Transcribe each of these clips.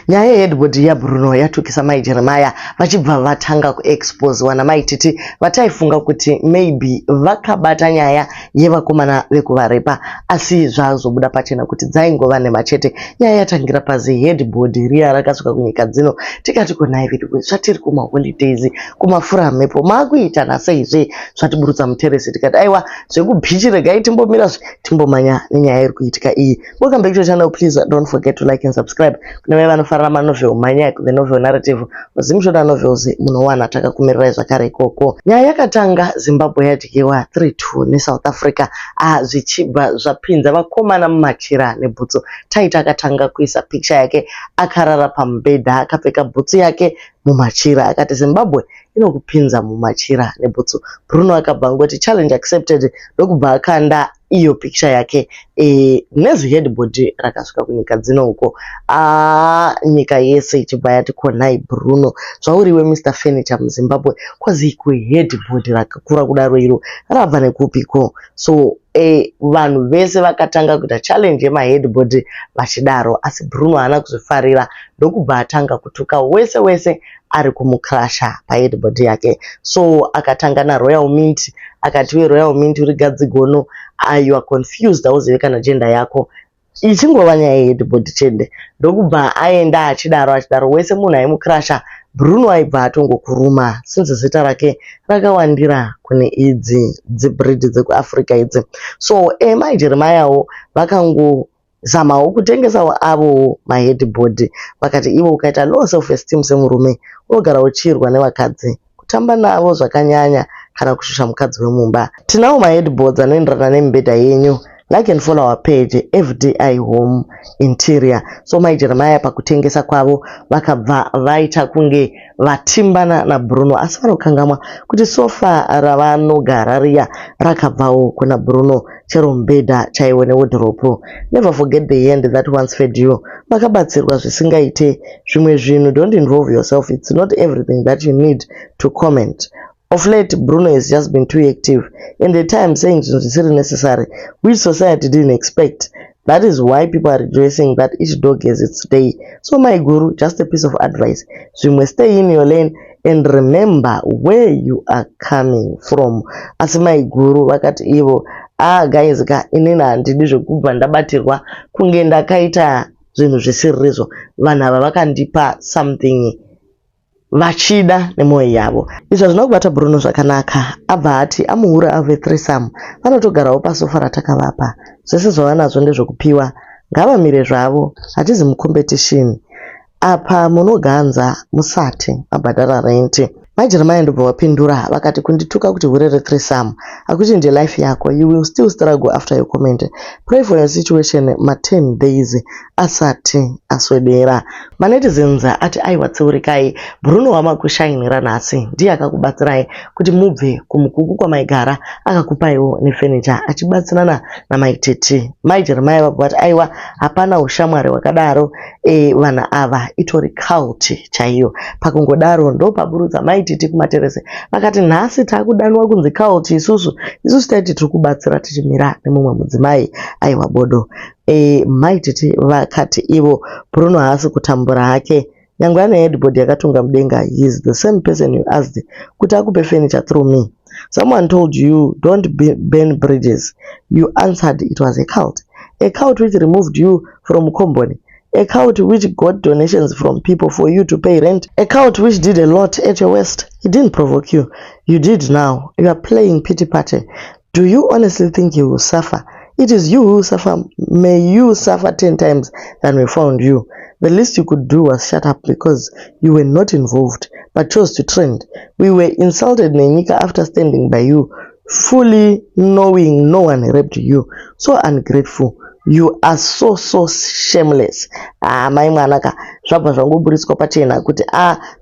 Nyaya headboard yaBruno yatukisa Mai Jeremiah vachibva vatanga kuexpose wana maititi vataifunga kuti maybe vakabata nyaya yevakomana vekuvarepa asi zvazobuda pachena kuti dzaingova nemachete. Nyaya yatangira pazi headboard riya rakasuka kunyika dzino tikati kunai vidu zvatiri kuma holidays kumafura mhepo makuita naseizve zvatiburutsa muteresi tikati aiwa zvekubhichi regai timbomira timbomanya nenyaya iri kuitika iyi. Welcome back to the channel. Please don't forget to like and subscribe. Kune vanofarira manovel manya the novel narrative zimshoda novels munowana takakumirai zvakare ikoko. Nyaya yakatanga Zimbabwe yadyiwa 3-2 neSouth Africa zvichibva zvapinza vakomana mumachira nebhutsu. Taita akatanga kuisa picture yake akarara pamubhedha akapfeka bhutsu yake mumachira akati Zimbabwe inokupinza mumachira nebhutsu. Bruno akabva ngoti challenge accepted ndokubva akanda iyo picture yake nezviheadboard rakasvika kunyika dzino uko. Nyika yese ichibva yati konai Bruno zvauriwe Mr Furniture muZimbabwe kwaziko headboard rakakura kudaro iro rabva nekupiko. So vanhu vese vakatanga kuita challenge yemaheadboard vachidaro asi Bruno haana kuzvifarira ndokubva atanga kutuka wese ari kumukrasha paheadboard yake. So akatanga naRoyal Mint akati we Royal Mint uri gadzigono you are confused hauzivi kana gender yako ichingova nyaya yeheadboard chende ndokubva aenda achidaro wese munhu aimukrasha. Bruno aibva atongokuruma since zita rake rakawandira kune idzi dzibreed dzekuAfrica idzi. So Mai Jeremiah vakangozamawo kutengesawo avo maheadboard vakati ivo ukaita low self esteem semurume unogara uchirwa nevakadzi kutamba navo zvakanyanya kana kushusha mukadzi wemumba. Tinawo maheadboards anoenderana nemibhedha yenyu. Like and follow our page FDI Home Interior. So Mai Jeremiah pakutengesa kwavo vakabva vaita kunge vatimbana naBruno asi vanokangamwa kuti sofa ravanogara riya rakabvawo kuna Bruno chero mubhedha chaiwo newardrobe. Never forget the hand that once fed you. Vakabatsirwa zvisingaite zvimwe zvinhu. Don't involve yourself. It's not everything that you need to comment. Of late, Bruno has just been too active and at times saying it's really necessary, which society didn't expect. That is why people are rejoicing that each dog has its day. So my guru, just a piece of advice. So you must stay in your lane and remember where you are coming from. As my guru, vakati ivo, guys, inini handidi zvekubva ndabatirwa kunge ndakaita zvinhu zvisiririzvo. Vanhu ava vakandipa something vachida nemwoyo yavo. Izvo zvinokubata Bruno zvakanaka. Abva ati amuhura ave threesome vanotogarawo pasofa ratakavapa. Zvese zvavanazvo ndezvokupiwa. Ngavamire zvavo. Hatizi mucompetition. Apa munoganza musati mabhadhara rent. Mai Jeremiah ndobva vapindura vakati kundituka kuti hurere threesome akuti life yako. You will still struggle after your comment. Pray for your situation 10 days asati aswedera. Manetizens ati aiwa tseurikai Bruno wamakushainira nhasi ndiye akakubatsirai kuti mubve kumukuku kwamaigara akakupaiwo nefurniture achibatsirana namaitete. Mai Jeremiah vabva vati aiwa hapana ushamwari hwakadaro. Vanhu ava itori cult chaiyo. Pakungodaro ndopaburutsa maitete kumaterese vakati nhasi takudanwa kunzi cult isusu taiti tiri kubatsira tichimira nemumwe mudzimai aiwa bodo. Maitete vakati ivo Bruno haasi kutambura hake nyangwe ane headboard yakatunga mudenga. He is the same person you asked kuti akupe furniture through me. Someone told you don't burn bridges. You answered it was a cult. A cult which removed you from Komboni. A cult which got donations from people for you to pay rent. A cult which did a lot at your worst. He didn't provoke you. You did now. You are playing pity party. Do you honestly think you will suffer? It is you who suffer. May you suffer 10 times than we found you. The least you could do was shut up because you were not involved but chose to trend. We were insulted Nenyika after standing by you, fully knowing no one raped you. So ungrateful. You are so shameless. Mai mwanaka zvabva zvangoburiswa pachena kuti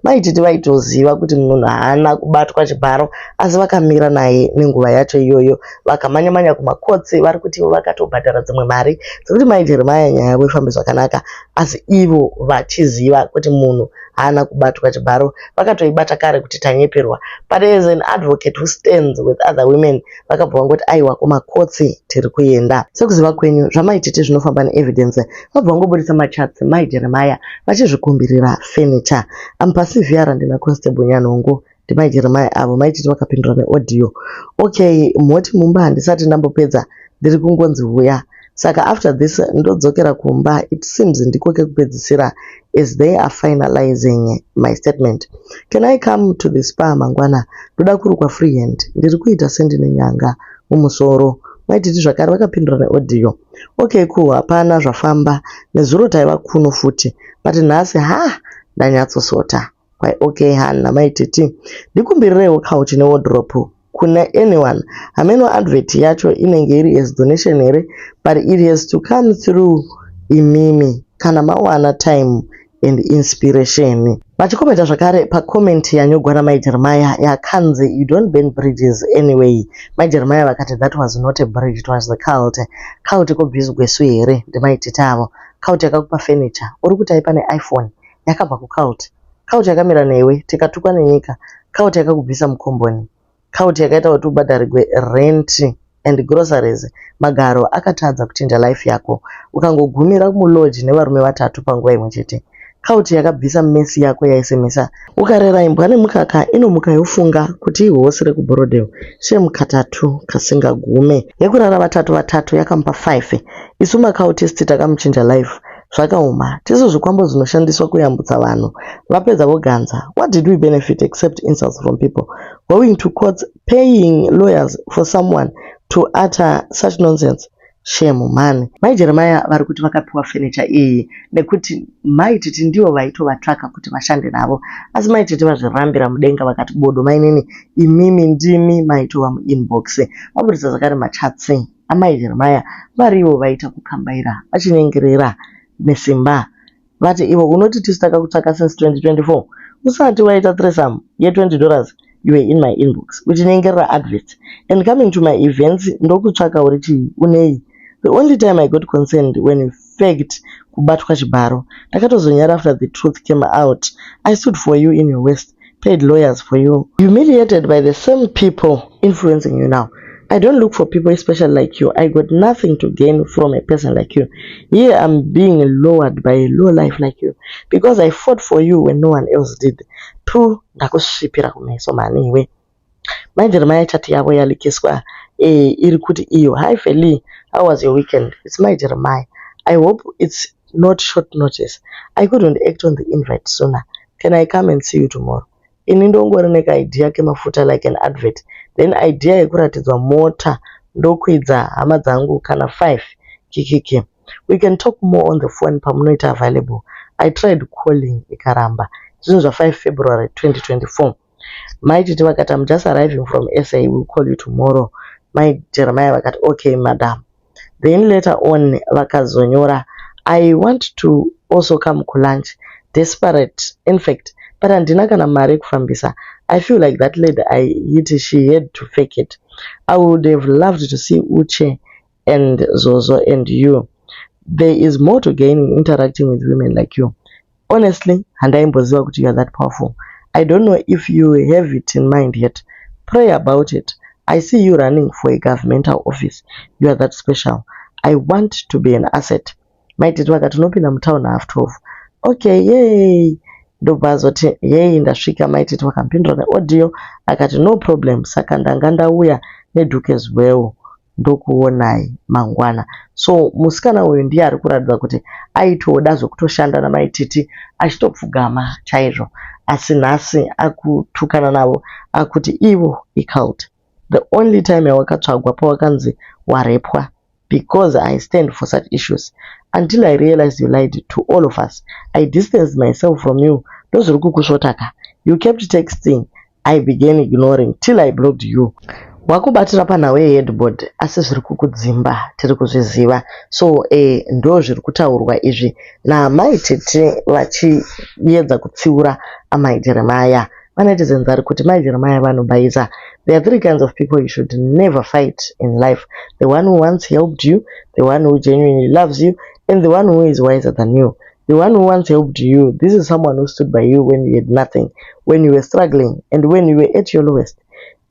maitete vaitoziva kuti munhu haana kubatwa chibharo asi vakamira naye nenguva yacho iyoyo vakamanya kumakotsi vari kuti ivo vakatobhadhara dzimwe mari dzekuti Mai Jeremiah nyaya yavo ifambe zvakanaka asi ivo vachiziva kuti munhu haana kubatwa chibharo, vakatoibata kare kuti tanyeperwa. But as an advocate who stands with other women, vakabva vangoti aiwa kumakotsi tiri kuenda. Sekuziva kwenyu zvamaititi zvinofamba neevidence, vabva vangobudisa machatsi Mai Jeremiah vachizvikumbirira furniture. Ampasivhiara ndina Constable Nyanhongo ndiMai Jeremiah avo maititi vakapindura neaudio. Okay, moti mumba handisati ndambopedza ndiri kungonzi huya. Saka after this ndodzokera kumba. It seems ndiko kekupedzisira as they are finalizing my statement. Can I come to the spa mangwana? Ndoda kurukwa free hand. Ndiri kuita sendine nyanga mumusoro. Maititi zvakare vakapindura neaudio. Okay, cool, hapana zvafamba. Nezuro taiva kuno futi. But nhasi ndanyatsosota. Kwai okay hana maititi. Ndikumbirirewo couch newardrobe kuna anyone. Hameno advert yacho inenge iri as donation here, but it has to come through imimi kana mawana time and inspiration. Vachikomenta zvakare pacomment yanyogwa naMai Jeremiah yakanzi you don't burn bridges anyway. Mai Jeremiah vakati that was not a bridge, it was the cult. Cult kobhizi gwesu here ndimaititi avo. Cult yakakupa furniture, uri kutaipa neIphone yakabva kucult. Cult yakamira newe tikatukwa nenyika. Cult yakakubvisa mukomboni. Cult yakaita kuti ubhadharirwe rent and groceries. Magaro akatadza kuchinja life yako ukangogumira mulodge nevarume vatatu panguva imwe chete. Cult yakabvisa mesi yako yaisemesa. Ukarera imbwa nemukaka inomuka yofunga kuti ihosi rekuBroadway. Shemu katatu kasingagume. Yekurara vatatu yakamupa 5. Isu macautist takamuchinja life. Zvakaoma. Tisu zvikwambo zvinoshandiswa kuyambutsa vanhu. Vapedza voganza. What did we benefit except insults from people? Going to courts, paying lawyers for someone to utter such nonsense. Shame man. Mai Jeremiah vari kuti vakapiwa furniture iyi nekuti maititi ndivo vaitovatsvaka kuti vashande navo. Asi maititi vazvirambira mudenga vakati bodo mainini imimi ndimi maitova muinbox. Vabudisa zvakare machatsi aMai Jeremiah varivo vaita kukambaira vachinyengerera nesimba. Vati ivo unoti tisu takakutsvaka since 2024 usati waita threesome ye$20 you were in my inbox uchinyengerera adverts and coming to my events ndokutsvaka uri chii unei. The only time I got concerned when you faked kubatwa chibharo. Ndakatozonyara after the truth came out. I stood for you in your worst, paid lawyers for you, humiliated by the same people influencing you now. I don't look for people especially like you. I got nothing to gain from a person like you. Here I'm being lowered by a low life like you because I fought for you when no one else did. Tu ndakusvipira kumeso maniwe. Mai Jeremiah chati yavo yalikiswa iri kuti iyo. Hi Feli, how was your weekend? It's Mai Jeremiah. I hope it's not short notice. I couldn't act on the invite sooner. Can I come and see you tomorrow? Ini ndongoreka idea kemafuta like an advert. Then idea yekuratidzwa mota ndokwidza hama dzangu kana 5 kikiki. We can talk more on the phone pamunoita available. I tried calling ikaramba. Zvinhu zva 5 February 2024. Maititi vakati I'm just arriving from SA, we'll call you tomorrow. Mai Jeremiah vakati okay madam. Then later on vakazonyora I want to also come kulunch. Desperate in fact, but handina kana mari kufambisa. I feel like that lady I hit, she had to fake it. I would have loved to see Uche and Zozo and you. There is more to gain in interacting with women like you. Honestly, handaimboziva kuti you are that powerful. I don't know if you have it in mind yet. Pray about it. I see you running for a governmental office. You are that special. I want to be an asset. Maititi vakati unopinda mutown half 12. Okay, yay. Ndobva azoti yei ndasvika. Maititi vakampindura neaudio akati no problem, saka ndanga ndauya nedhuke zwewo ndokuonai mangwana. So musikana uyu ndiye ari kuratidza kuti aitoda zvokutoshanda namaititi achitopfugama chaizvo, asi nhasi akutukana navo akuti ivo icult. The only time yawakatsvagwa pawakanzi warepwa because I stand for such issues. Until I realized you lied to all of us. I distanced myself from you. Ndozviri kukusvotaka. You kept texting. I began ignoring till I blocked you. Wakubatira panhau yeheadboard asi zviri kukudzimba tiri kuzviziva. So ndo zviri kutaurwa izvi namaititi vachiedza kutsiura aMai Jeremiah. Vanetizens vari kuti Mai Jeremiah vanobaisa. There are 3 kinds of people you should never fight in life. The one who once helped you, the one who genuinely loves you, and the one who is wiser than you. The one who once helped you, this is someone who stood by you when you had nothing, when you were struggling, and when you were at your lowest.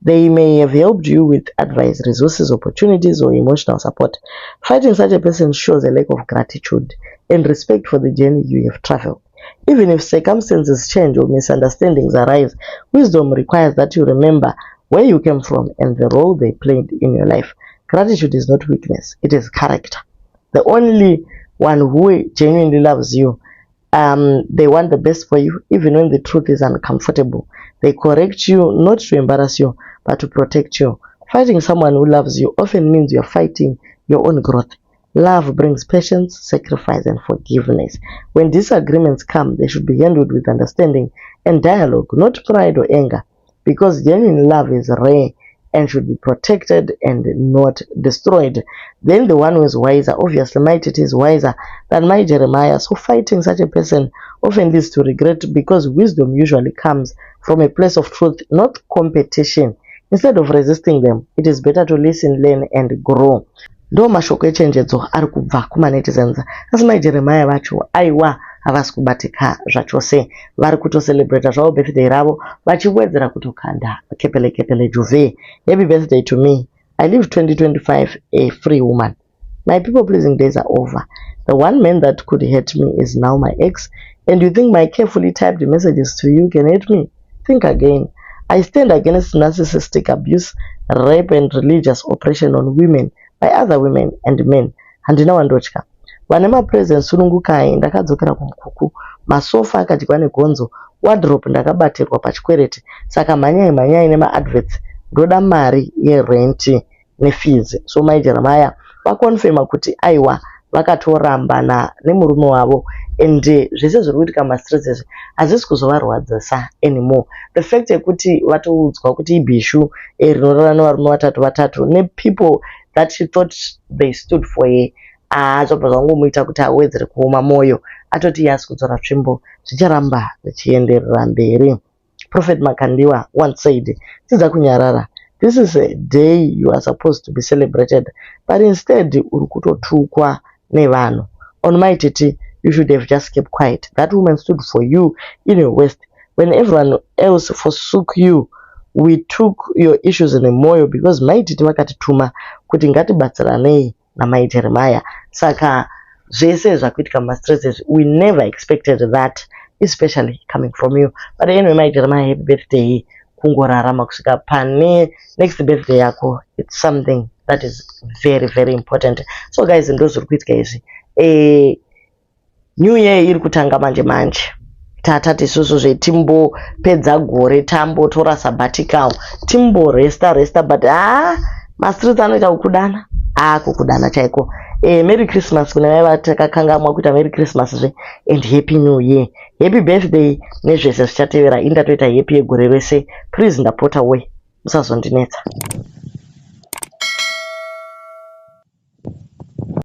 They may have helped you with advice, resources, opportunities, or emotional support. Fighting such a person shows a lack of gratitude and respect for the journey you have traveled. Even if circumstances change or misunderstandings arise, wisdom requires that you remember where you came from and the role they played in your life. Gratitude is not weakness, it is character. The only one who genuinely loves you, they want the best for you, even when the truth is uncomfortable. They correct you not to embarrass you, but to protect you. Fighting someone who loves you often means you're fighting your own growth. Love brings patience, sacrifice, and forgiveness. When disagreements come, they should be handled with understanding and dialogue, not pride or anger, because genuine love is rare and should be protected and not destroyed. Then the one who is wiser, obviously my Titi is wiser than my Jeremiah, so fighting such a person often leads to regret, because wisdom usually comes from a place of truth, not competition. Instead of resisting them, it is better to listen, learn, and grow. Ndo mashoko echenjedzo ari kubva kumanetizens. Asi mai Jeremiah vacho aiwa havasi kubatika zvachose, vari kutocelebrata zvavo birthday ravo vachiwedzera kutokanda kepele juve. Happy birthday to me. I live 2025 a free woman. My people pleasing days are over. The one man that could hurt me is now my ex, and you think my carefully typed messages to you can hurt me? Think again. I stand against narcissistic abuse, rape, and religious oppression on women by other women and men. Handina wandotya. Vane mapresence sunungukai ndakadzokera kumukuku. Masofa akadyiwa negonzo. Wardrobe ndakabatirwa pachikwereti. Saka manyai nema-adverts. Ndoda mari yerenti nefees. So my Jeremiah vakonfirma kuti aiwa vakatorambana nemurume wavo, ende zvese zviri kuitika mastresses hazisi kuzovarwadzisa anymore. The fact yekuti vatoudzwa kuti ibhishu rinorara nevarume vatatu nepeople that she thought they stood for her, zvobva zvangomuita kuti awedzere kuoma mwoyo, atoti yasi kudzora tsvimbo, zvicharamba zvichienderera mberi. Prophet Makandiwa once said, tidza kunyarara, this is a day you are supposed to be celebrated, but instead uri kutotukwa nevanhu. On my Titi, you should have just kept quiet. That woman stood for you in your worst. When everyone else forsook you, we took your issues in a moyo, because my Titi vakatituma kuti ngatibatsiranei namai Jeremiah. Saka zvese zvakuitika mastresses, we never expected that, especially coming from you. But anyway, my Jeremiah, happy birthday. Kungorarama kusvika pane next birthday yako, it's something that is very very important. So guys, ndo zviri kuitika izvi. New year iri kutanga manje tatati isusu zvetimbopedza gore tambotora sabbatical timboresta but mastreets anoita kukudana kukudana chaiko. Merry Christmas kuna mai vatakakangamwa kuita Merry Christmas zve and Happy New Year. Happy birthday nezvese zvichatevera, indatoita happy yegore rese. Please ndapota we musazondinetsa.